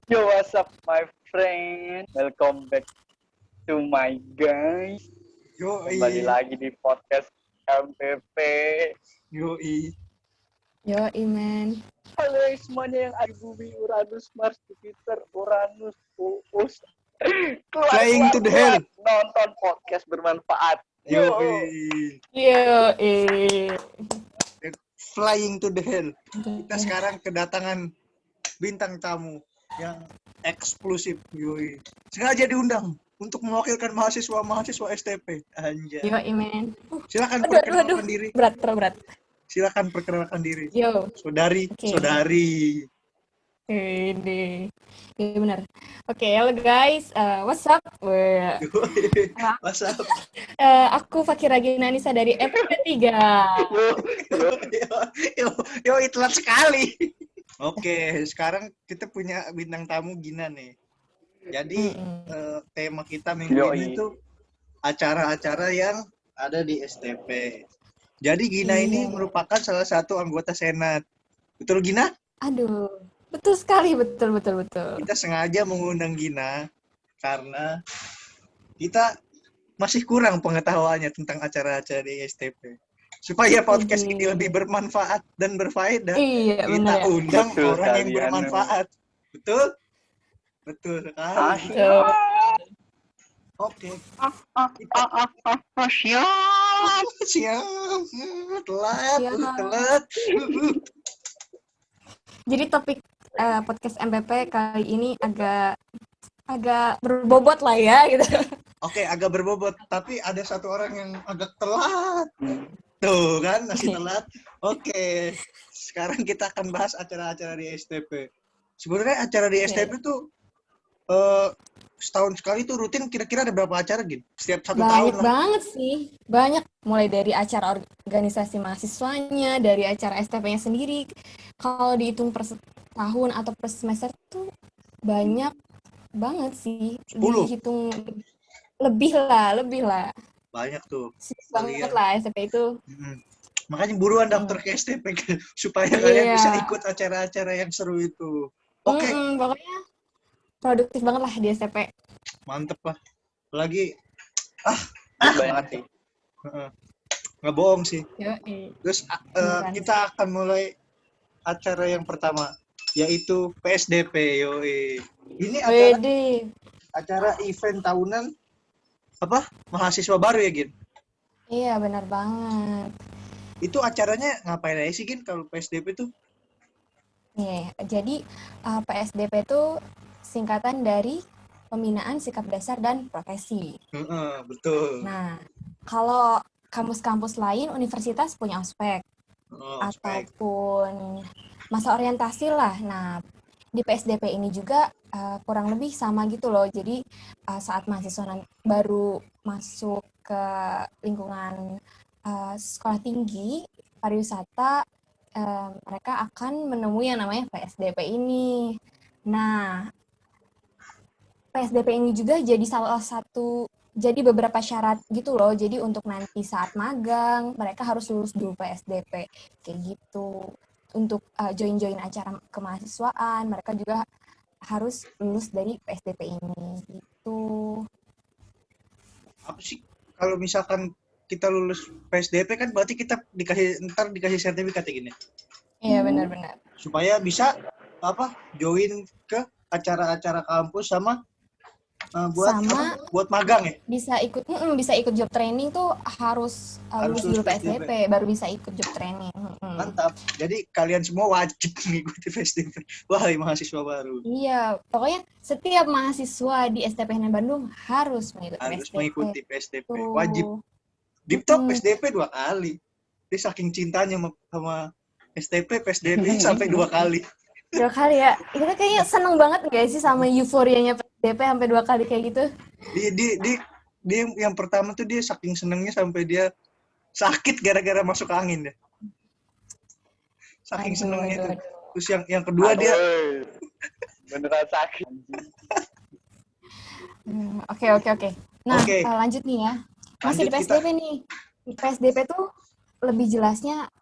Yo, what's up, my friend? Welcome back to my guys. Kembali Yoi, lagi di podcast MPP. yoi. Yo, Iman. Halo semuanya yang ada di bumi, Uranus, Mars, Jupiter, Uranus, Uus. Flying to the hell. Nonton podcast bermanfaat. Yo. Yoi. Yo, Flying to the hell. Kita sekarang kedatangan bintang tamu yang eksklusif. Yoi. Sengaja diundang untuk mewakilkan mahasiswa STP. Anjay. Yo, Iman. Silakan Aduh. perkenalkan diri. Berat. Silakan perkenalkan diri. Yo. Saudari. Ini. Iya benar. Oke, halo guys. What's up? Yoi. What's up? Aku Fakira Ginanisa dari FP3. Yoi, telat sekali. Oke, sekarang kita punya bintang tamu Gina nih. Jadi tema kita minggu ini tuh acara-acara yang ada di STP. Jadi Gina ini merupakan salah satu anggota Senat. Betul Gina? Aduh, betul sekali, betul. Kita sengaja mengundang Gina karena kita masih kurang pengetahuannya tentang acara-acara di STP. Supaya podcast ini lebih bermanfaat dan berfaedah, Iya, kita benar ya. undang Betul orang yang sekali, bermanfaat. Betul? Betul sekali. Tuh. Oke. Siap. Siap. Telat. Siap. Telat. Jadi topik podcast MPP kali ini agak berbobot lah ya gitu. Oke, agak berbobot, tapi ada satu orang yang agak telat. Tuh kan, masih telat. Oke. Sekarang kita akan bahas acara-acara di STP. Sebenarnya acara di STP tuh setahun sekali tuh rutin kira-kira ada berapa acara gitu? Setiap satu tahun Banyak lah. banget sih. Banyak. Mulai dari acara organisasi mahasiswanya, dari acara STP-nya sendiri. Kalau dihitung per tahun atau per semester tuh banyak banget sih. 10. Dihitung lebih lah. Banyak tuh. Sibuk banget lah STP itu. Makanya buruan daftar ke STP supaya kalian bisa ikut acara-acara yang seru itu. Oke. Pokoknya produktif banget lah di STP. Mantep lah. Lagi Banget sih. nggak bohong sih. Yoi. Terus kita akan mulai acara yang pertama, yaitu PSDP. Yoi. Ini acara event tahunan apa? Mahasiswa baru ya, Gin? Iya, benar banget. Itu acaranya ngapain aja sih, Gin, kalau PSDP tuh? Nih, jadi PSDP itu singkatan dari Pembinaan Sikap Dasar dan Profesi. Betul. Nah, kalau kampus-kampus lain, universitas punya ospek. Ataupun masa orientasi lah. Nah, di PSDP ini juga kurang lebih sama gitu loh. Jadi saat mahasiswa baru masuk ke lingkungan sekolah tinggi, pariwisata, mereka akan menemui yang namanya PSDP ini. Nah, PSDP ini juga jadi salah satu, jadi beberapa syarat gitu loh. Jadi untuk nanti saat magang, mereka harus lulus dulu PSDP. Kayak gitu. Untuk join acara kemahasiswaan, mereka juga harus lulus dari PSDP ini. Gitu. Apa sih? Kalau misalkan kita lulus PSDP kan berarti kita dikasih sertifikat ya, gini. Iya, benar-benar. Supaya bisa join ke acara-acara kampus sama buat magang ya. Bisa ikut job training tuh harus lulus dulu PSDP baru bisa ikut job training. Mantap. Jadi kalian semua wajib mengikuti PSDP. Wahai mahasiswa baru. Iya, pokoknya setiap mahasiswa di STPN Bandung harus mengikuti PSDP. Wajib. Diptok PSDP 2 kali. Dia saking cintanya sama STP, PSDP sampai 2 kali. 2 kali ya. Kita kayaknya seneng banget nggak sih sama euforianya PSDP sampai 2 kali kayak gitu? Dia yang pertama tuh dia saking senengnya sampai dia sakit gara-gara masuk angin deh. Saking senengnya tuh. Terus yang kedua dia beneran sakit. Oke. Nah, lanjut nih ya. Masih di PSDP nih. Di PSDP tuh lebih jelasnya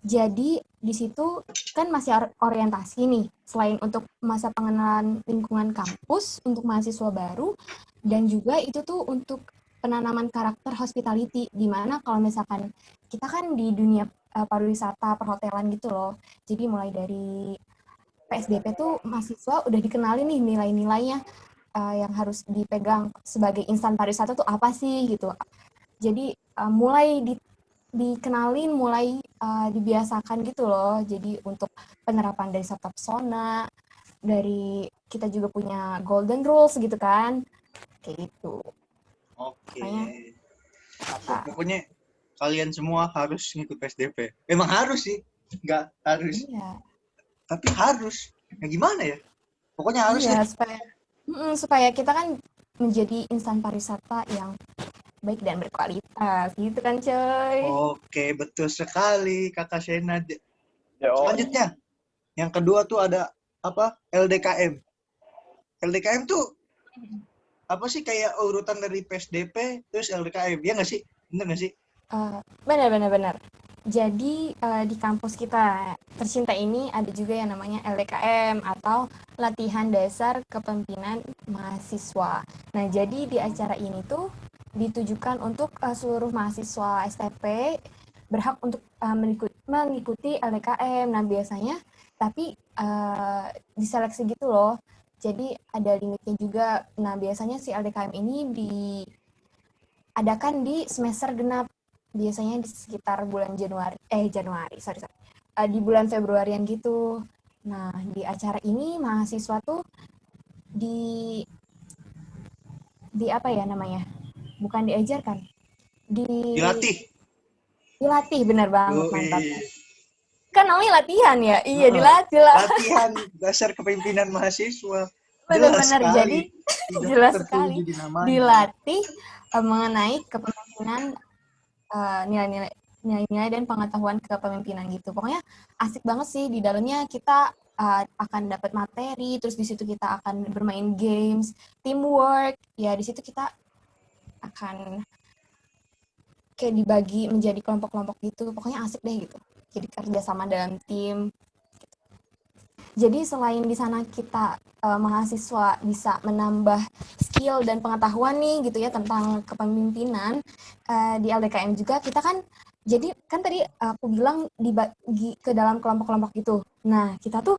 jadi di situ kan masih orientasi nih, selain untuk masa pengenalan lingkungan kampus untuk mahasiswa baru, dan juga itu tuh untuk penanaman karakter hospitality, di mana kalau misalkan kita kan di dunia pariwisata, perhotelan gitu loh, jadi mulai dari PSDP tuh mahasiswa udah dikenalin nih nilai-nilainya yang harus dipegang sebagai insan pariwisata tuh apa sih gitu. Jadi mulai dikenalin, mulai dibiasakan gitu loh. Jadi untuk penerapan dari Sabta Pesona, dari kita juga punya golden rules gitu kan, kayak gitu. Oke. Makanya kata, Pokoknya kalian semua harus ngikut PSDP. Emang harus sih, nggak harus, iya, tapi harus. Ya gimana ya? Pokoknya harus deh. iya supaya kita kan menjadi insan pariwisata yang baik dan berkualitas gitu kan coy. Oke, betul sekali Kakak Sena. Yo, Selanjutnya, yang kedua tuh ada apa? LDKM. LDKM tuh apa sih, kayak urutan dari PSDP terus LDKM, ya nggak sih? Bener nggak sih? Benar. Jadi di kampus kita tercinta ini ada juga yang namanya LDKM atau Latihan Dasar Kepemimpinan Mahasiswa. Nah, jadi di acara ini tuh ditujukan untuk seluruh mahasiswa STP berhak untuk mengikuti LDKM. Nah, biasanya tapi diseleksi gitu loh. Jadi ada limitnya juga. Nah, biasanya si LDKM ini diadakan di semester genap, biasanya di sekitar bulan Januari, sorry. Di bulan Februarian gitu. Nah, di acara ini mahasiswa tuh di di apa ya namanya? Bukan diajarkan, di Dilatih. dilatih, benar banget, mantap. Yoi. Kan namanya latihan ya? Iya, Heeh. dilatih lah. Latihan dasar kepemimpinan mahasiswa. Jelas Benar-benar. Jadi sekali. Sudah jelas sekali tertuju di namanya. dilatih mengenai kepemimpinan, nilai-nilai dan pengetahuan kepemimpinan gitu. Pokoknya asik banget sih, di dalamnya kita akan dapat materi, terus di situ kita akan bermain games, teamwork. Ya di situ kita akan kayak dibagi menjadi kelompok-kelompok gitu. Pokoknya asik deh gitu. Jadi kerjasama dalam tim. Jadi selain di sana kita mahasiswa bisa menambah skill dan pengetahuan nih gitu ya tentang kepemimpinan, di LDKM juga kita kan jadi kan tadi aku bilang dibagi ke dalam kelompok-kelompok gitu. Nah, kita tuh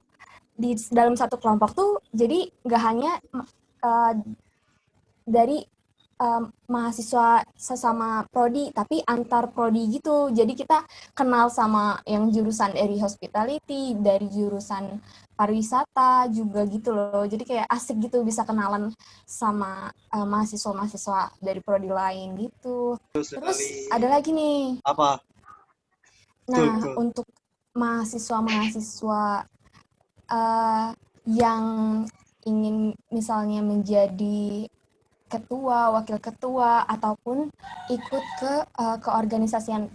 di dalam satu kelompok tuh jadi nggak hanya dari mahasiswa sesama prodi, tapi antar prodi gitu. Jadi kita kenal sama yang jurusan dari hospitality, dari jurusan pariwisata juga gitu loh. Jadi kayak asik gitu bisa kenalan sama mahasiswa-mahasiswa dari prodi lain gitu. Betul Terus sekali. ada lagi nih. Apa? Betul, Nah, betul. untuk mahasiswa-mahasiswa yang ingin misalnya menjadi ketua, wakil ketua, ataupun ikut keorganisasian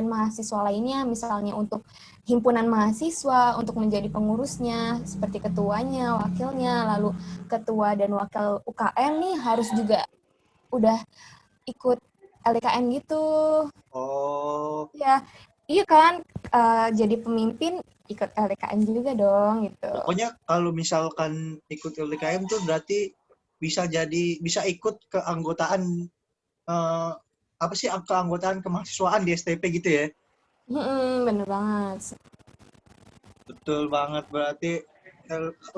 mahasiswa lainnya, misalnya untuk himpunan mahasiswa, untuk menjadi pengurusnya, seperti ketuanya, wakilnya, lalu ketua dan wakil UKM nih harus juga udah ikut LDKM gitu. Oh, Ya, iya kan, jadi pemimpin ikut LDKM juga dong gitu. pokoknya kalau misalkan ikut LDKM tuh berarti bisa ikut keanggotaan, eh, apa sih, keanggotaan kemahasiswaan di STP gitu ya. Bener banget. Betul banget, berarti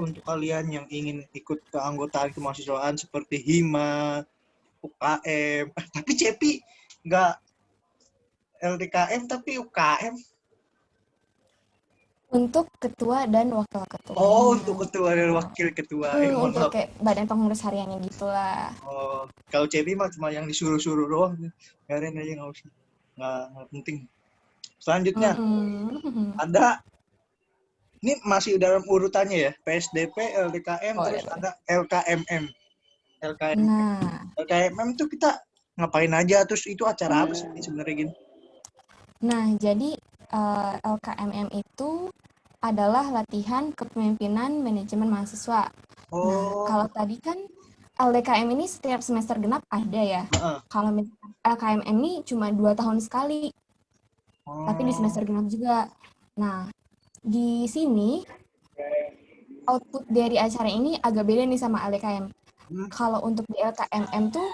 untuk kalian yang ingin ikut keanggotaan kemahasiswaan seperti HIMA, UKM, tapi Cepi nggak LDKM tapi UKM. Untuk ketua dan wakil Oh, ketuanya. untuk ketua dan wakil ketua. Mohon Untuk maaf. kayak badan pengurus hariannya gitulah. Oh, kalau Cepi mah cuma yang disuruh-suruh doang. Biarin aja, nggak usah. Nggak penting. Selanjutnya ada, ini masih dalam urutannya ya, PSDP, LDKM, Boleh, terus boleh. ada LKMM. LKMM. Nah, LKMM tuh kita ngapain aja, terus itu acara apa sih sebenarnya gini? jadi LKMM itu adalah latihan kepemimpinan manajemen mahasiswa. Nah, Oh, kalau tadi kan LDKM ini setiap semester genap ada ya. heeh. Kalau LKMM ini cuma 2 tahun sekali. tapi di semester genap juga. Nah, di sini output dari acara ini agak beda nih sama LDKM. Kalau untuk di LKMM tuh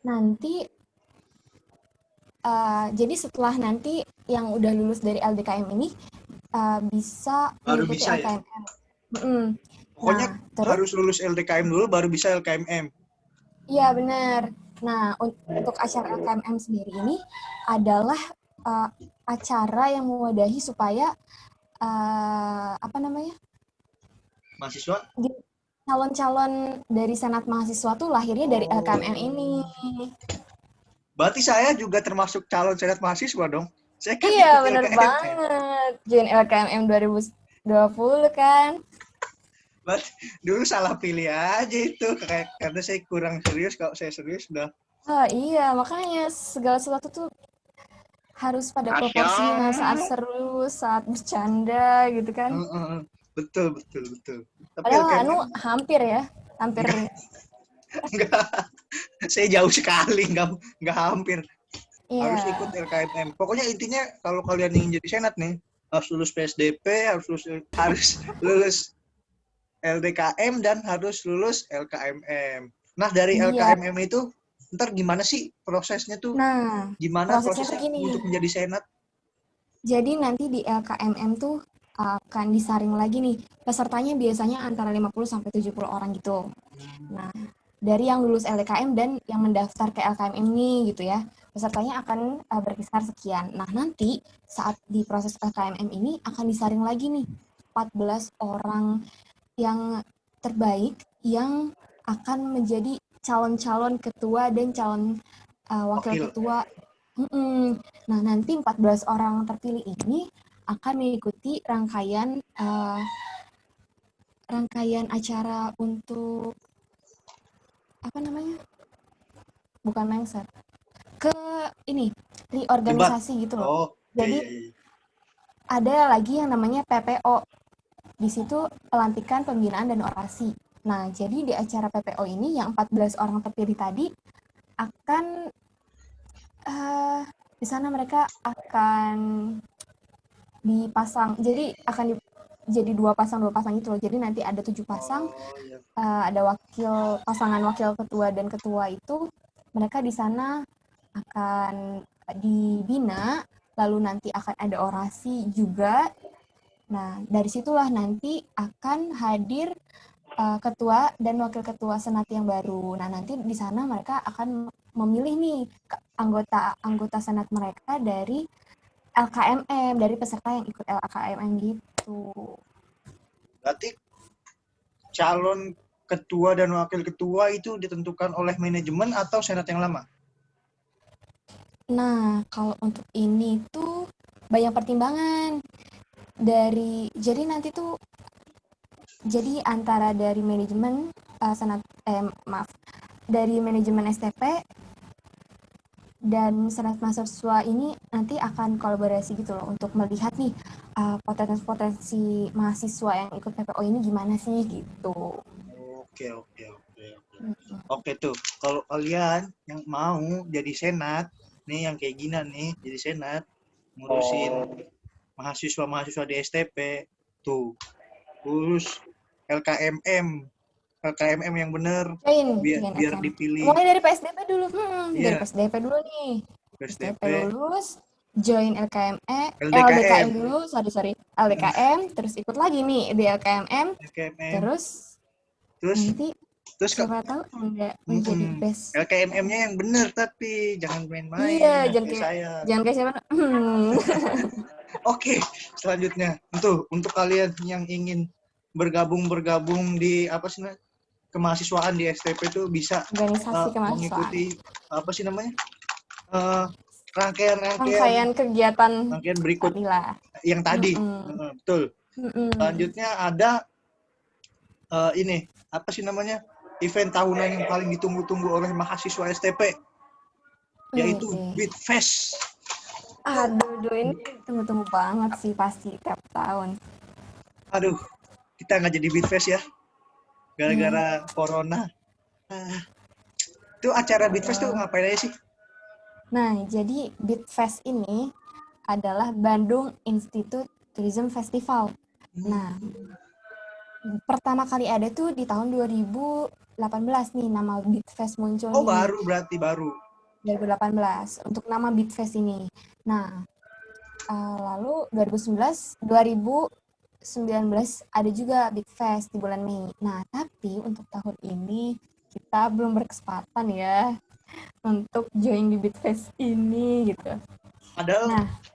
nanti jadi setelah nanti yang udah lulus dari LDKM ini bisa Baru mengikuti bisa ya? LKMM. Mm-mm. Pokoknya Nah, terus harus lulus LDKM dulu baru bisa LKMM. iya benar. Nah, untuk acara LKMM sendiri ini adalah acara yang mewadahi supaya apa namanya? Mahasiswa? Calon-calon dari Senat Mahasiswa tuh lahirnya dari LKMM ini. Berarti saya juga termasuk calon senat mahasiswa dong. Saya kan Iya, ikut bener LKMM. banget. Join LKMM 2020 kan. Berarti dulu salah pilih aja itu. Karena saya kurang serius. Kalau saya serius udah. Oh iya, makanya segala sesuatu tuh harus pada proporsinya saat seru, saat bercanda gitu kan. Betul. Tapi Padahal LKMM hampir ya, hampir. enggak. Saya jauh sekali, enggak hampir. Harus Iya. ikut LKMM. Pokoknya intinya kalau kalian ingin jadi senat nih, harus lulus PSDP, harus lulus LDKM dan harus lulus LKMM. Nah, dari Iya. LKMM itu ntar gimana sih prosesnya tuh? Nah, Gimana prosesnya tuh prosesnya gini. untuk menjadi senat? Jadi nanti di LKMM tuh akan disaring lagi nih. Pesertanya biasanya antara 50 sampai 70 orang gitu. Nah, dari yang lulus LDKM dan yang mendaftar ke LKMM ini gitu ya. Pesertanya akan berkisar sekian. Nah, nanti saat di proses LKMM ini akan disaring lagi nih 14 orang yang terbaik yang akan menjadi calon-calon ketua dan calon wakil ketua. Nah, nanti 14 orang terpilih ini akan mengikuti rangkaian acara untuk apa namanya? Bukan lengser. Ke ini, Debat. reorganisasi gitu loh. Oh, Jadi iya. ada lagi yang namanya PPO. Di situ pelantikan, pembinaan, dan orasi. Nah, jadi di acara PPO ini yang 14 orang terpilih tadi akan di sana mereka akan dipasang. Jadi akan jadi dua pasang gitu loh. Jadi nanti ada 7 pasang, Oh, iya. ada pasangan wakil ketua dan ketua itu mereka di sana akan dibina, lalu nanti akan ada orasi juga. Nah, dari situlah nanti akan hadir ketua dan wakil ketua senat yang baru. Nah, nanti di sana mereka akan memilih nih anggota senat mereka dari LKMM, dari peserta yang ikut LKMM gitu. Berarti calon ketua dan wakil ketua itu ditentukan oleh manajemen atau senat yang lama? Nah, kalau untuk ini tuh banyak pertimbangan. Jadi nanti tuh antara dari manajemen dari manajemen STP dan senat mahasiswa ini nanti akan kolaborasi gitu loh untuk melihat nih potensi mahasiswa yang ikut PPO ini gimana sih gitu. Oke. Oke tuh, kalau kalian yang mau jadi senat, nih yang kayak gini nih, jadi senat, ngurusin mahasiswa di STP, tuh, urus LKMM yang bener, biar LKM. dipilih. Mulai dari PSDP dulu, dari Iya, PSDP dulu nih. PSDP PSDP, lulus, join LDKM LDKM, dulu, sorry, LDKM, terus ikut lagi nih di LKMM, LKMM, terus terus nanti siapa tahu Anda menjadi best. LKMM-nya yang bener tapi jangan main-main, Iya, saya. jangan kayak siapa. Oke, selanjutnya untuk kalian yang ingin bergabung di apa sih kemahasiswaan di STP itu bisa Organisasi kemahasiswaan. mengikuti apa sih namanya rangkaian kegiatan berikut yang tadi. Betul. Selanjutnya ada ini apa sih namanya event tahunan yang paling ditunggu-tunggu oleh mahasiswa STP yaitu Bitfest. Aduh, ini tunggu-tunggu banget sih pasti tiap tahun. Aduh, kita nggak jadi Bitfest ya, gara-gara corona. Itu acara Bitfest tuh ngapain aja sih? Nah, jadi Bitfest ini adalah Bandung Institute Tourism Festival. Nah, pertama kali ada tuh di tahun 2018 nih nama Beatfest muncul Oh, nih. berarti baru. 2018 untuk nama Beatfest ini. Nah, lalu 2019 ada juga Beatfest di bulan Mei. Nah, tapi untuk tahun ini kita belum berkesempatan ya untuk join di Beatfest ini gitu.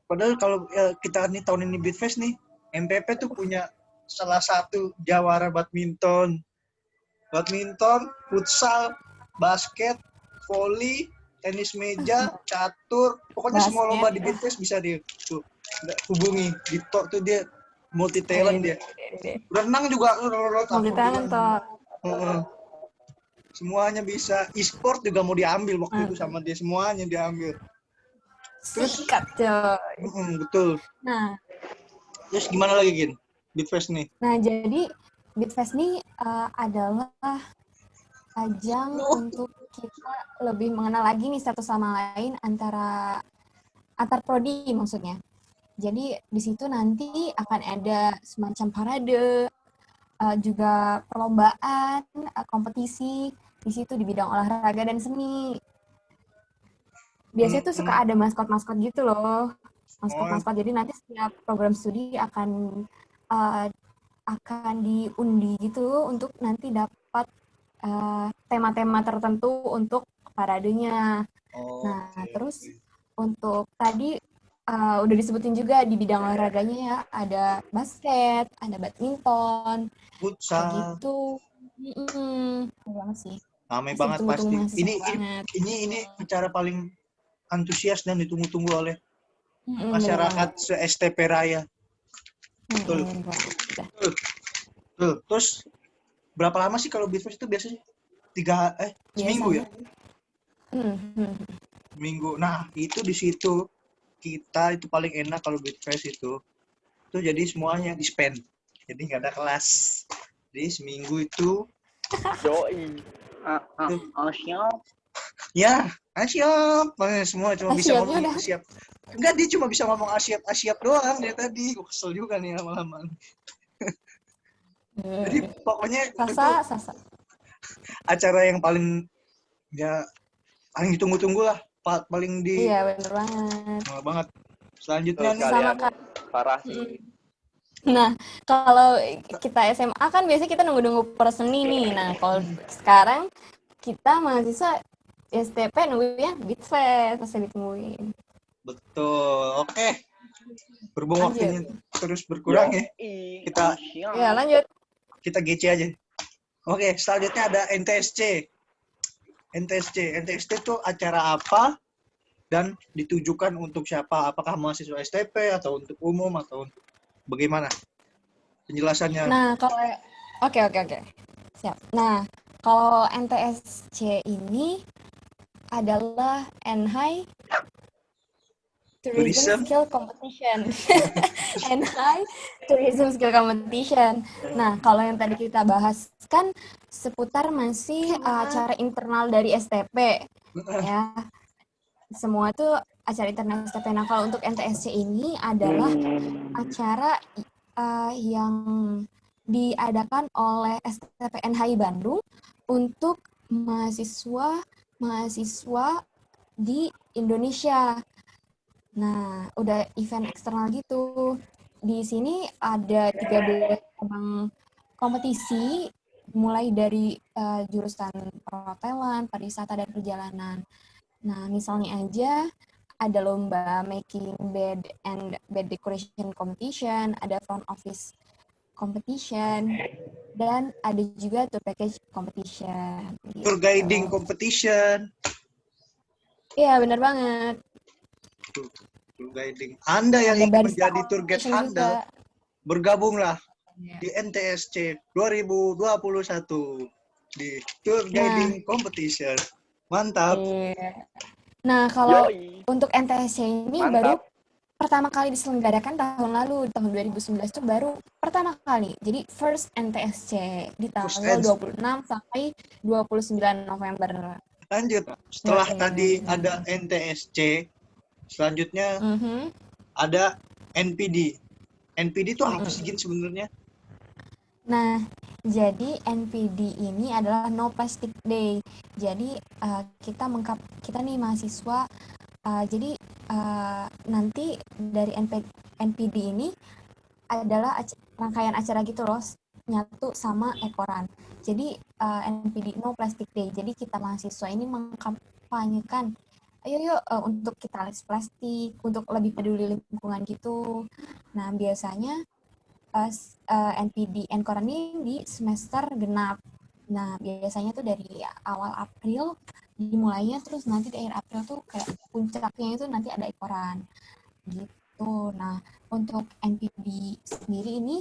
Padahal kalau kita nih tahun ini Beatfest nih, MPP tuh punya salah satu jawara badminton, futsal, basket, voli, tenis meja, catur, pokoknya semua lomba di Beatfest bisa dia tuh hubungi. Dito tuh dia multi talent dia. Renang juga multi talent toh. Semuanya bisa. E-sport juga mau diambil waktu itu sama dia, semuanya diambil. Terus sikat coy. Betul. Nah, terus gimana lagi Gin? Beatfest nih. Nah, jadi Beatfest nih adalah ajang untuk kita lebih mengenal lagi nih satu sama lain antar prodi maksudnya. Jadi di situ nanti akan ada semacam parade, juga perlombaan, kompetisi di situ di bidang olahraga dan seni. Biasanya tuh suka ada maskot-maskot gitu loh. Maskot-maskot. Jadi nanti setiap program studi akan diundi gitu untuk nanti dapat tema-tema tertentu untuk paradenya. Nah, terus untuk tadi udah disebutin juga di bidang olahraganya ya, ada basket, ada badminton, futsal gitu. Banget sih. Ramai banget pasti. Ini acara paling antusias dan ditunggu-tunggu oleh masyarakat se-STP Raya. Betul. Terus berapa lama sih kalau Beatfest itu biasanya? Seminggu ya? Minggu. Nah, itu di situ kita itu paling enak kalau Beatfest itu jadi semuanya di spend. Jadi nggak ada kelas. Jadi seminggu itu Yoi. Siap. Ya, siap. Semua cuma bisa ngomong siap. Enggak, dia cuma bisa ngomong siap doang dia tadi. Gue kesel juga nih lama-lama. Jadi pokoknya Sasa. Acara yang paling ditunggu-tunggu lah. Paling di Iya, bener banget. Banget. Selanjutnya nih sama parah sih. Nah, kalau kita SMA kan biasanya kita nunggu-nunggu perseni nih. Nah, kalau sekarang kita mahasiswa STP nunggunya Beatfest, pasti ditungguin. Betul. Oke. Berhubung waktunya terus berkurang ya. Lanjut. Kita GC aja. Oke, selanjutnya ada NTSC. NTSC itu acara apa dan ditujukan untuk siapa? Apakah mahasiswa STP atau untuk umum atau untuk bagaimana? Penjelasannya. Nah, kalau Oke. Siap. Nah, kalau NTSC ini adalah NHI Tourism Skill Competition. NHI Tourism Skill Competition. Nah, kalau yang tadi kita bahas kan seputar masih acara internal dari STP, ya. Semua tuh acara internal STP. Nah, kalau untuk NTSC ini adalah acara yang diadakan oleh STP NHI Bandung untuk mahasiswa di Indonesia. Nah, udah event eksternal gitu. Di sini ada 13 cabang kompetisi, mulai dari jurusan perhotelan, pariwisata, dan perjalanan. Nah, misalnya aja ada lomba making bed and bed decoration competition, ada front office competition, dan ada juga tour package competition. Tour guiding competition. Iya, benar banget. Tour guiding. Anda yang ingin menjadi tour guide handal, bergabunglah di NTSC 2021 di tour guiding competition. Mantap. Nah, kalau untuk NTSC ini baru pertama kali diselenggarakan tahun lalu, tahun 2019 itu baru pertama kali. Jadi first NTSC di tanggal 26 sampai 29 November. Lanjut, setelah tadi ada NTSC, selanjutnya ada NPD. NPD itu apa sih Gin sebenarnya? Nah, jadi NPD ini adalah No Plastic Day. Jadi kita nih mahasiswa, jadi nanti dari NPD ini adalah rangkaian acara gitu loh, nyatu sama ekoran. Jadi NPD No Plastic Day. Jadi kita mahasiswa ini mengkampanyekan, ayo yuk untuk kita less plastik, untuk lebih peduli lingkungan gitu. Nah, biasanya NPD Enkoran ini di semester genap. Nah, biasanya tuh dari awal April dimulainya, terus nanti di akhir April tuh kayak puncaknya itu nanti ada ekoran gitu. Nah, untuk NPD sendiri ini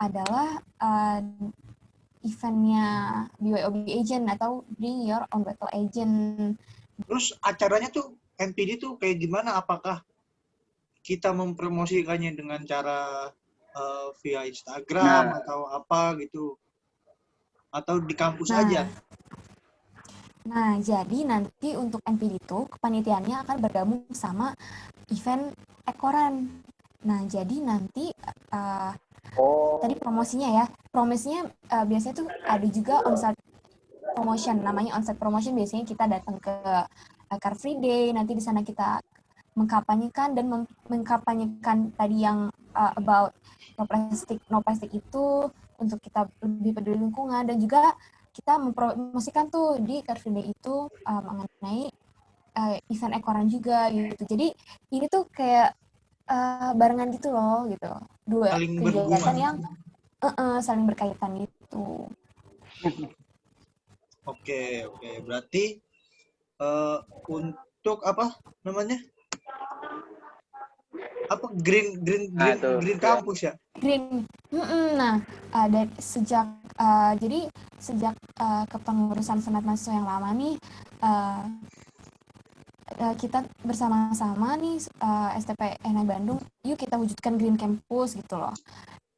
adalah eventnya BYOB Agent atau Bring Your Own Bottle Agent. Terus acaranya tuh NPD tuh kayak gimana? Apakah kita mempromosikannya dengan cara via Instagram atau apa gitu? Atau di kampus aja? Nah, jadi nanti untuk NPD itu kepanitiaannya akan bergabung sama event ekoran. Nah, jadi nanti tadi promosinya biasanya tuh ada juga onsite promotion, namanya onsite promotion. Biasanya kita datang ke Car Free Day, nanti di sana kita mengkampanyekan mengkampanyekan tadi yang about no plastic itu, untuk kita lebih peduli lingkungan, dan juga kita mempromosikan tuh di Car Free Day itu mengenai event ekoran juga gitu. Jadi ini tuh kayak barengan gitu loh, gitu. Dua Saling kegiatan berhubungan. yang saling berkaitan gitu. Oke. Berarti untuk apa namanya? Apa green campus ya? Green. Nah, sejak kepengurusan Senat Mahasiswa yang lama nih, kita bersama-sama nih STP NI Bandung, yuk kita wujudkan Green Campus gitu loh.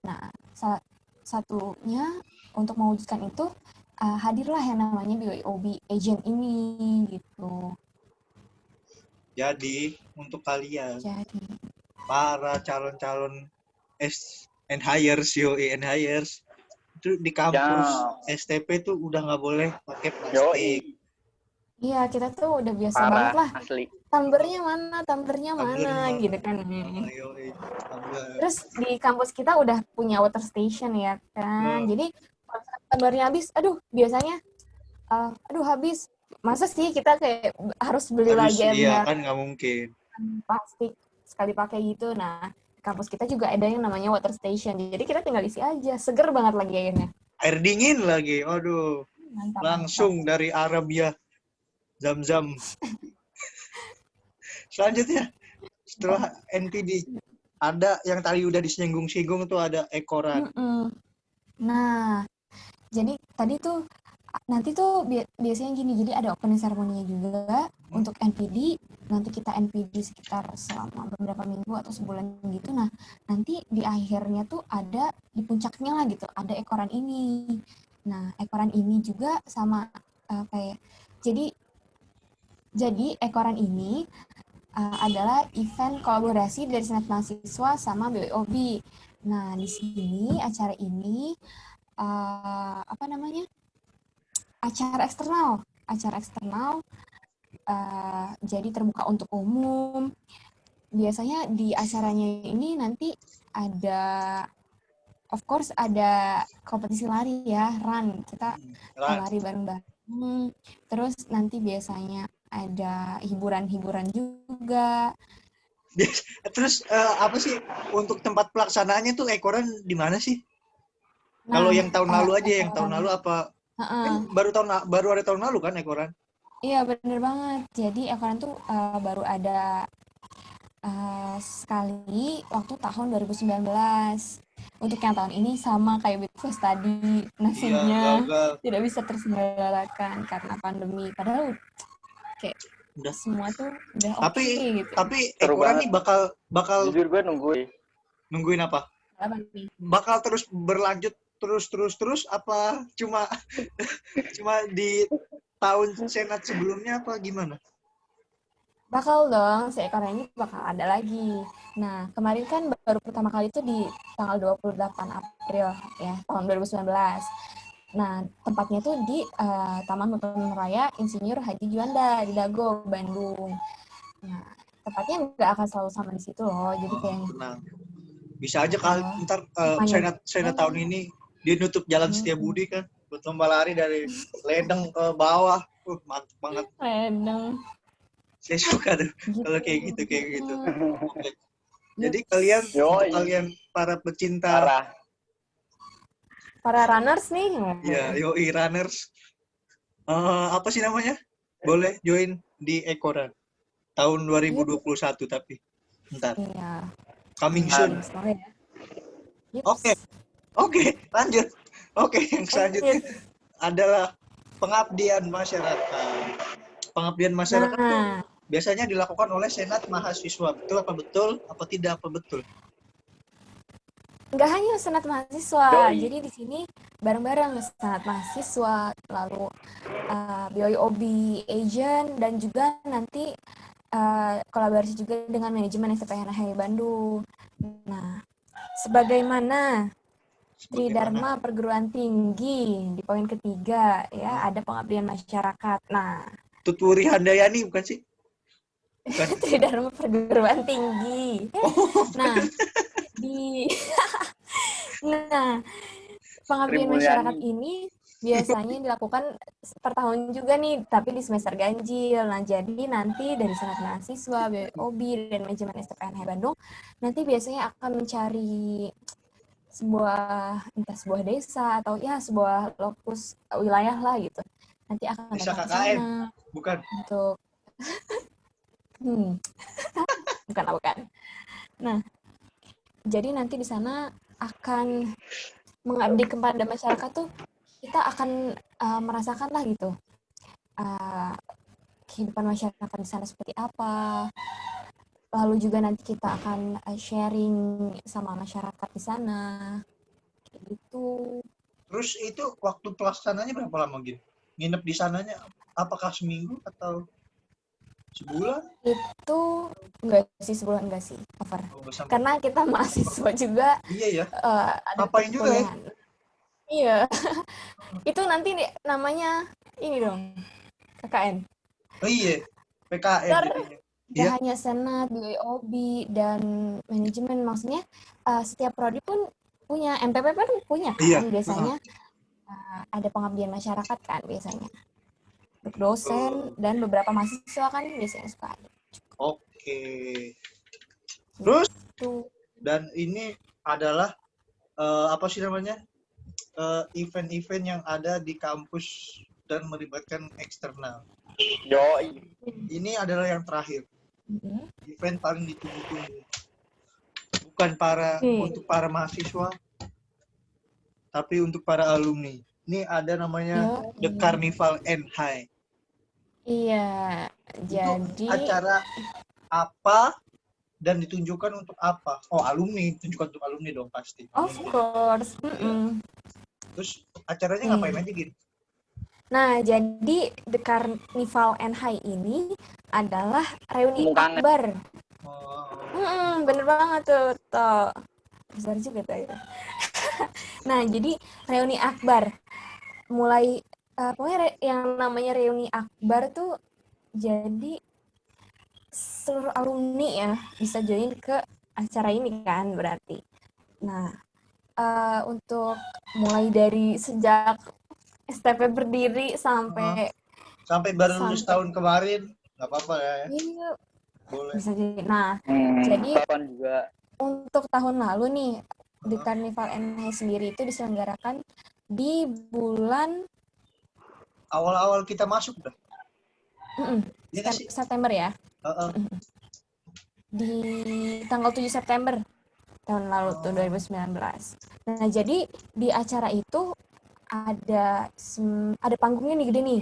Nah, salah satunya untuk mewujudkan itu hadirlah yang namanya BYOB Agent ini gitu. Jadi untuk kalian para calon-calon and hires itu di kampus STP tuh udah nggak boleh pakai plastik. Iya, kita tuh udah biasa banget lah. Asli. Tumblernya mana gitu kan. Terus di kampus kita udah punya water station ya kan. Jadi kalau tumblernya habis, biasanya habis. Masa sih kita kayak harus beli lagi Iya kan, nggak mungkin. Plastik sekali pakai gitu. Nah, di kampus kita juga ada yang namanya water station. Jadi kita tinggal isi aja. Seger banget lagi airnya. Air dingin lagi. Aduh. Mantap, langsung dari Arabia. Zam-zam. Selanjutnya, setelah NPD, ada yang tadi udah disinggung-singgung tuh, ada ekoran. Nah, jadi tadi tuh nanti tuh biasanya gini, jadi ada opening ceremony-nya juga untuk NPD. Nanti kita NPD sekitar selama beberapa minggu atau sebulan gitu. Nah, nanti di akhirnya tuh ada, di puncaknya lah gitu, ada ekoran ini. Nah, ekoran ini juga sama kayak, jadi ekoran ini adalah event kolaborasi dari Senat Mahasiswa sama BWOB. Nah, di sini acara ini acara eksternal, jadi terbuka untuk umum. Biasanya di acaranya ini nanti ada, of course, ada kompetisi lari ya, run. Kita lari bareng-bareng. Terus nanti biasanya ada hiburan-hiburan juga. Terus apa sih untuk tempat pelaksanaannya tuh ekoran di mana sih? Kalau yang tahun lalu aja, yang tahun lalu apa? Baru ada tahun lalu kan ekoran? Iya, bener banget. Jadi ekoran tuh baru ada sekali waktu tahun 2019. Untuk yang tahun ini sama kayak Bitfest tadi, nasibnya tidak bisa terselenggarakan karena pandemi. Padahal kayak udah semua tuh udah oke gitu. Tapi ekoran nih bakal jujur gue nungguin apa? Bakal terus berlanjut terus apa cuma di tahun senat sebelumnya apa gimana? Bakal dong, seekor ini bakal ada lagi. Nah, kemarin kan baru pertama kali itu di tanggal 28 April ya, tahun 2019. Nah, tempatnya tuh di Taman Hutan Raya Insinyur Haji Juanda di Dago, Bandung. Nah, tempatnya nggak akan selalu sama di situ loh. Jadi kayak Tenang. Bisa aja kali ntar hanya Sena tahun ini dia nutup jalan Setiabudi kan buat lomba lari dari Ledeng ke bawah. Mantep banget. random Saya suka tuh gitu. kalau kayak gitu. Oke. Jadi Yups. untuk Yoi. kalian para pecinta Parah. Para runners nih. ya yoi runners apa sih namanya? Boleh join di Ekoran tahun 2021 tapi ntar Iya. coming soon. Semoga ya. Oke. Yups. Oke, lanjut. Oke, yang selanjutnya Lanjut. adalah pengabdian masyarakat. Pengabdian masyarakat tuh Nah, biasanya dilakukan oleh Senat Mahasiswa. Betul apa betul? Apa tidak apa betul? nggak hanya senat mahasiswa, Yoi. jadi di sini bareng-bareng senat mahasiswa, lalu BOIOB agent, dan juga nanti kolaborasi juga dengan manajemen STPNHI Bandung. Nah, sebagaimana Tridharma Perguruan Tinggi di poin ketiga ya, ada pengabdian masyarakat. Nah, Tutwuri Handayani bukan sih? Bukan. Tridharma Perguruan Tinggi. Nah, di nah, pengabdian Sri masyarakat Mulyani. ini biasanya dilakukan per tahun juga nih, tapi di semester ganjil. Nah, jadi nanti dari Senat Mahasiswa, BOB, dan manajemen STPNH Bandung, nanti biasanya akan mencari entah sebuah desa atau ya sebuah lokus wilayah lah gitu. Nanti akan Desa datang ke KKN, sana bukan? untuk bukan. Nah, jadi nanti di sana akan mengabdi kepada masyarakat tuh, kita akan merasakan lah gitu kehidupan masyarakat di sana seperti apa. Lalu juga nanti kita akan sharing sama masyarakat di sana, kayak gitu. Terus itu waktu pelaksananya berapa lama gitu? Nginep di sananya apakah seminggu atau sebulan? Itu enggak sih, sebulan enggak sih, over. Oh, Karena kita mahasiswa juga, iya ya. ada Ngapain juga ya? perkuliahan. Iya. Itu nanti namanya ini dong, KKN. Oh iya, PKN jadinya. Gak Iya. hanya senat, BOIOB, dan manajemen, maksudnya setiap prodi pun punya, MPP pun punya Iya. kan biasanya, ada pengabdian masyarakat kan biasanya, untuk dosen dan beberapa mahasiswa kan biasanya suka ada. Oke. Terus Itu dan ini adalah apa sih namanya? Event-event yang ada di kampus dan melibatkan eksternal. Yoi. Ini adalah yang terakhir. Event paling ditunggu-tunggu. Bukan untuk para mahasiswa, tapi untuk para alumni. Ini ada namanya The Carnival NHI. Iya, Itu jadi acara apa dan ditunjukkan untuk apa? Oh, alumni, tunjukkan untuk alumni dong pasti. of course. Terus acaranya ngapain aja gitu? Nah, jadi The Carnival NHI ini adalah reuni Kangen. akbar. Oh. Bener banget tuh. Besar juga tuh itu. Nah, jadi reuni akbar. Mulai pokoknya yang namanya reuni akbar tuh, jadi seluruh alumni ya bisa join ke acara ini kan berarti. Nah, untuk mulai dari sejak STP berdiri sampai baru lulus tahun kemarin, nggak apa-apa ya. Iya, boleh. Bisa jadi. Nah, jadi Kapan juga. Untuk tahun lalu nih, di Carnival NHI sendiri itu diselenggarakan di bulan awal-awal kita masuk dah. September ya. Di tanggal 7 September tahun lalu tuh 2019. Nah, jadi di acara itu ada panggungnya nih gede nih.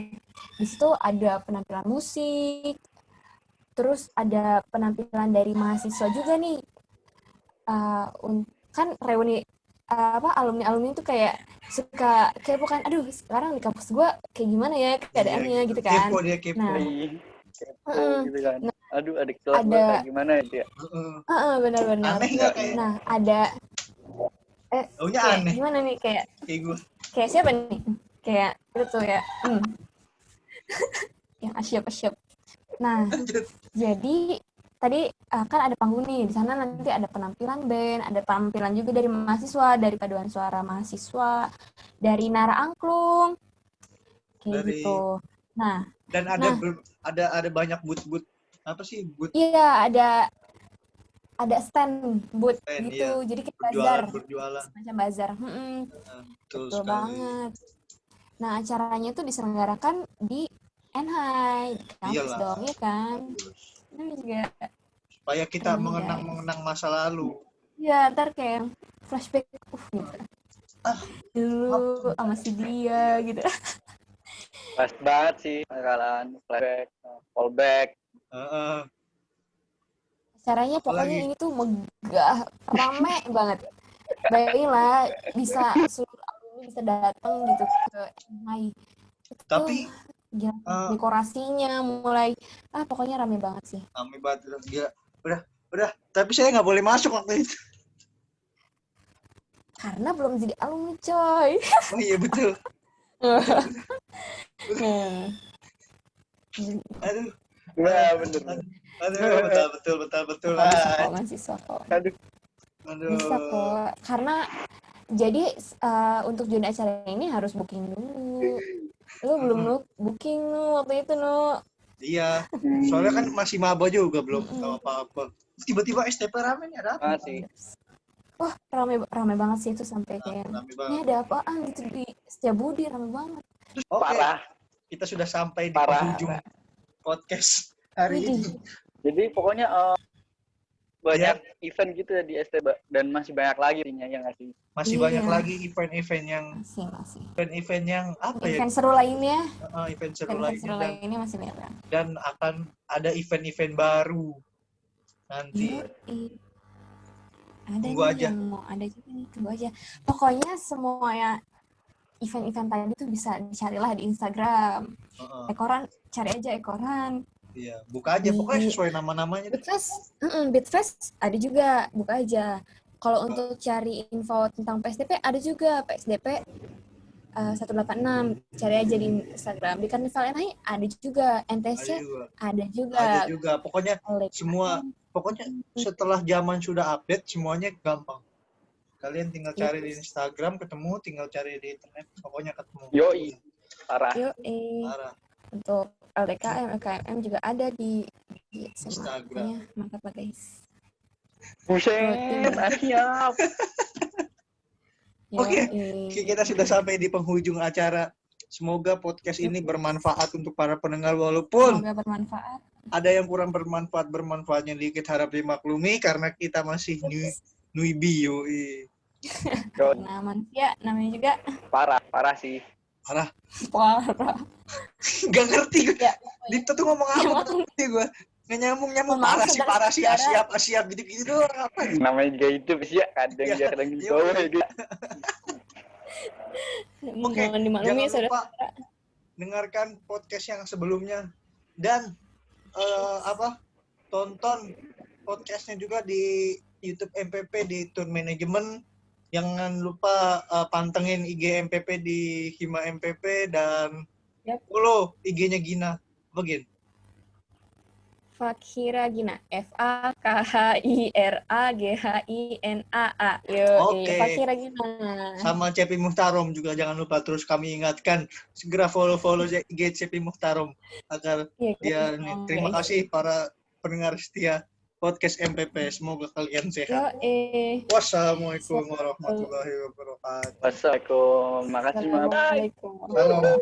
Di situ ada penampilan musik, terus ada penampilan dari mahasiswa juga nih. Kan reuni alumni itu kayak suka kepo kan, aduh sekarang di kampus gue kayak gimana ya keadaannya gitu kan. Kepo dia. Kepo gitu kan. Nah, Aduh, adik kelas gue kayak gimana itu ya? Benar-benar. Aneh nggak kayak? Nah, ada Taunya kayak aneh. gimana nih kayak Gue. kayak siapa nih? Kayak itu tuh ya. Yang asyap-asyap. Nah, jadi tadi kan ada panggung nih. Di sana nanti ada penampilan band, ada tampilan juga dari mahasiswa, dari paduan suara mahasiswa, dari Nara Angklung. Kayak gitu. Nah, dan ada banyak booth apa sih booth? Iya, ada stand booth gitu. Iya. Jadi kita berjualan. Semacam bazar. Betul sekali. banget. Nah, acaranya tuh diselenggarakan di NHI, kampus dong, ya kan? Ini juga supaya kita mengenang masa lalu. Iya, ntar kayak flashback, gitu. Dulu sama si dia, gitu. Pas banget sih, kalian flashback, fallback. Caranya pokoknya ini tuh megah, rame banget. Bayangin lah, seluruh alumni bisa datang gitu ke NHI. Tapi dekorasinya mulai pokoknya rame banget sih. Rame banget udah. Tapi saya nggak boleh masuk waktu itu. Karena belum jadi alumni, coy. Oh iya betul. Aduh. Wah, bener. Betul. Mahasiswa kok. Aduh. Bisa kok. Karena jadi untuk join acara ini harus booking dulu. Lu belum booking waktu itu, Iya. Soalnya kan masih maba juga, belum tahu apa-apa. Tiba-tiba STP rame nih, ada apa? Wah, rame banget sih itu sampai kayak ini ada apaan gitu di Setiabudi, rame banget. Parah. Kita sudah sampai di penghujung podcast hari ini. Jadi pokoknya banyak event gitu ya di STB dan masih banyak lagi yang ngasih. Masih banyak lagi event-event yang masih. Event-event yang apa ya? Event seru lainnya. Event seru lainnya masih banyak. Dan akan ada event-event baru nanti. Tunggu aja. Tunggu aja. Pokoknya semua event-event tadi tuh bisa dicarilah di Instagram. Ekoran, cari aja Ekoran. Iya, buka aja pokoknya sesuai nama-namanya. Bitfest ada juga, buka aja. Kalau untuk cari info tentang PSDP ada juga PSDP 186, cari aja di Instagram. Di Karnival NHI ada juga, NTC ada juga. Pokoknya setelah zaman sudah update semuanya gampang. Kalian tinggal cari di Instagram ketemu, tinggal cari di internet pokoknya ketemu. Yoi. Parah. Untuk LDKM, LKMM juga ada di Instagram. Mantap lah guys. Buset, siap. Oke, kita sudah sampai di penghujung acara. Semoga podcast ini bermanfaat untuk para pendengar walaupun ada yang kurang bermanfaatnya dikit harap dimaklumi karena kita masih newbie. Nah, manusia namanya juga parah sih. Parah. Gak ngerti gue. Dito tuh ngomong apa ngerti gue. Nggak nyambung. Parah sih, asiap gitu-gitu doang. Apa? Namanya juga itu sih ya, kadang di bawah gitu. Oke, jangan lupa dengarkan podcast yang sebelumnya dan tonton podcastnya juga di YouTube MPP di Tour Management. Jangan lupa pantengin IG MPP di Hima MPP dan follow IG-nya Gina. Begin. Fakhira Gina, FAKHIRAGHINAA. Oke. Fakhira Gina. Sama Cepi Muhtarom juga jangan lupa terus kami ingatkan segera follow IG Cepi Muhtarom agar terima kasih para pendengar setia podcast MPP. Semoga kalian sehat. Wassalamualaikum warahmatullahi wabarakatuh. Wassalamualaikum. Makasih. Assalamualaikum. Salam.